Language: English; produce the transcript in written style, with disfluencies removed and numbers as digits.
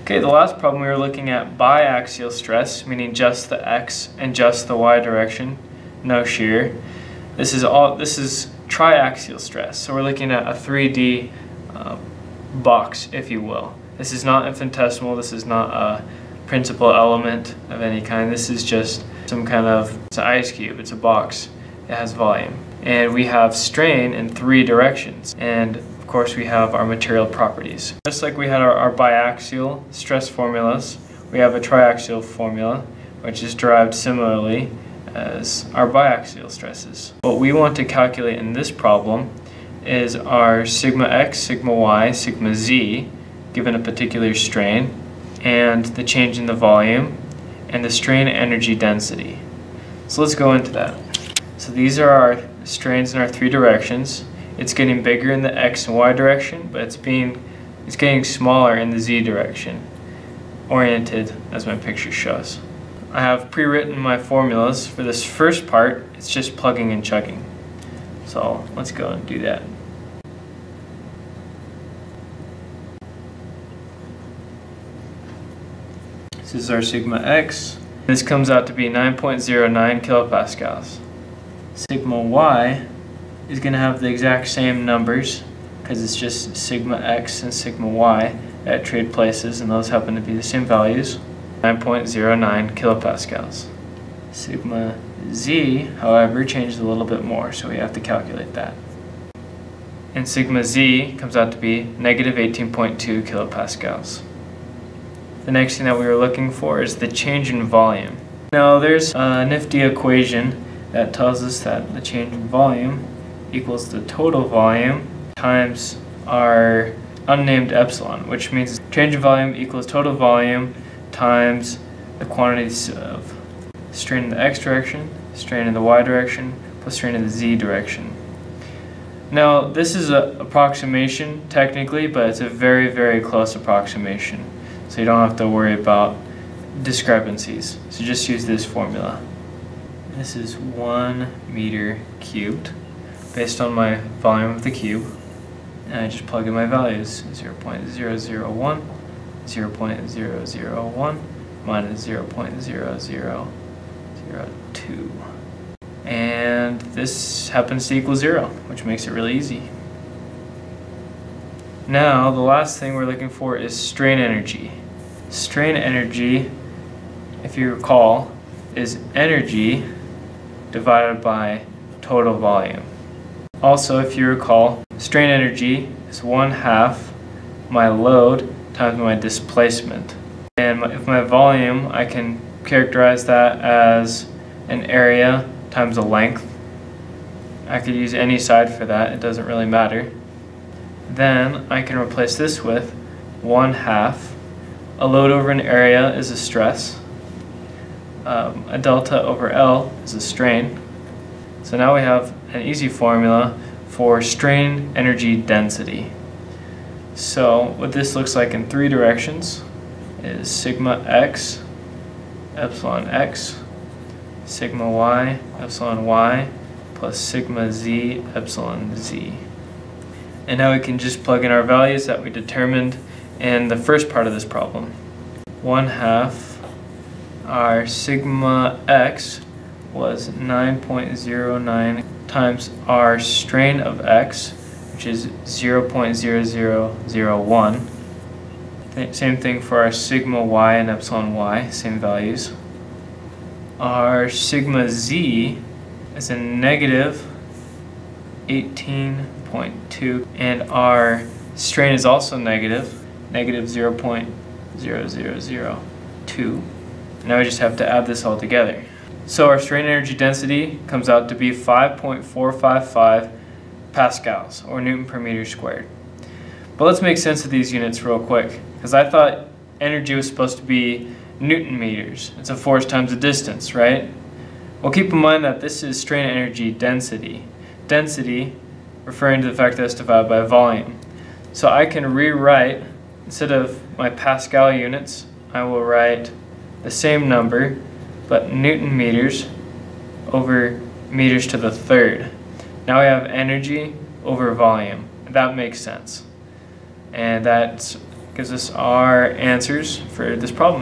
Okay, the last problem we were looking at biaxial stress, meaning just the x and just the y direction, no shear. This is triaxial stress, so we're looking at a 3D box, if you will. This is not infinitesimal, this is not a principal element of any kind. This is just some kind of, it's an ice cube, it's a box, it has volume. And we have strain in 3 directions, and of course we have our material properties. Just like we had our biaxial stress formulas, we have a triaxial formula, which is derived similarly as our biaxial stresses. What we want to calculate in this problem is our sigma x, sigma y, sigma z, given a particular strain, and the change in the volume, and the strain energy density. So let's go into that. So these are our strains in our 3 directions. It's getting bigger in the x and y direction, but it's getting smaller in the z direction, oriented as my picture shows. I have pre-written my formulas. For this first part, it's just plugging and chugging. So let's go and do that. This is our sigma x. This comes out to be 9.09 kilopascals. Sigma y is going to have the exact same numbers because it's just sigma x and sigma y at trade places, and those happen to be the same values. 9.09 kilopascals. Sigma z, however, changes a little bit more, so we have to calculate that. And sigma z comes out to be negative 18.2 kilopascals. The next thing that we were looking for is the change in volume. Now there's a nifty equation that tells us that the change in volume equals the total volume times our unnamed epsilon, which means change in volume equals total volume times the quantities of strain in the x direction, strain in the y direction, plus strain in the z direction. Now this is an approximation technically, but it's a very, very close approximation. So you don't have to worry about discrepancies. So just use this formula. This is 1 meter cubed based on my volume of the cube. And I just plug in my values. 0.001, 0.001, minus 0.0002. And this happens to equal 0, which makes it really easy. Now, the last thing we're looking for is strain energy. Strain energy, if you recall, is energy divided by total volume. Also, if you recall, strain energy is 1/2 my load times my displacement. And if my volume, I can characterize that as an area times a length. I could use any side for that, it doesn't really matter. Then I can replace this with 1/2. A load over an area is a stress. A delta over L is a strain. So now we have an easy formula for strain energy density. So what this looks like in 3 directions is sigma x, epsilon x, sigma y, epsilon y, plus sigma z, epsilon z. And now we can just plug in our values that we determined in the first part of this problem. 1/2 our sigma x was 9.09 times our strain of x, which is 0.0001. Same thing for our sigma y and epsilon y, same values. Our sigma z is a negative 18.2, and our strain is also negative 0.0002. Now we just have to add this all together. So our strain energy density comes out to be 5.455 pascals, or Newton per meter squared. But let's make sense of these units real quick, because I thought energy was supposed to be Newton meters. It's a force times a distance, right? Well, keep in mind that this is strain energy density. Density referring to the fact that it's divided by volume. So I can rewrite, instead of my Pascal units, I will write the same number, but Newton meters over meters to the third. Now we have energy over volume. That makes sense. And that's gives us our answers for this problem.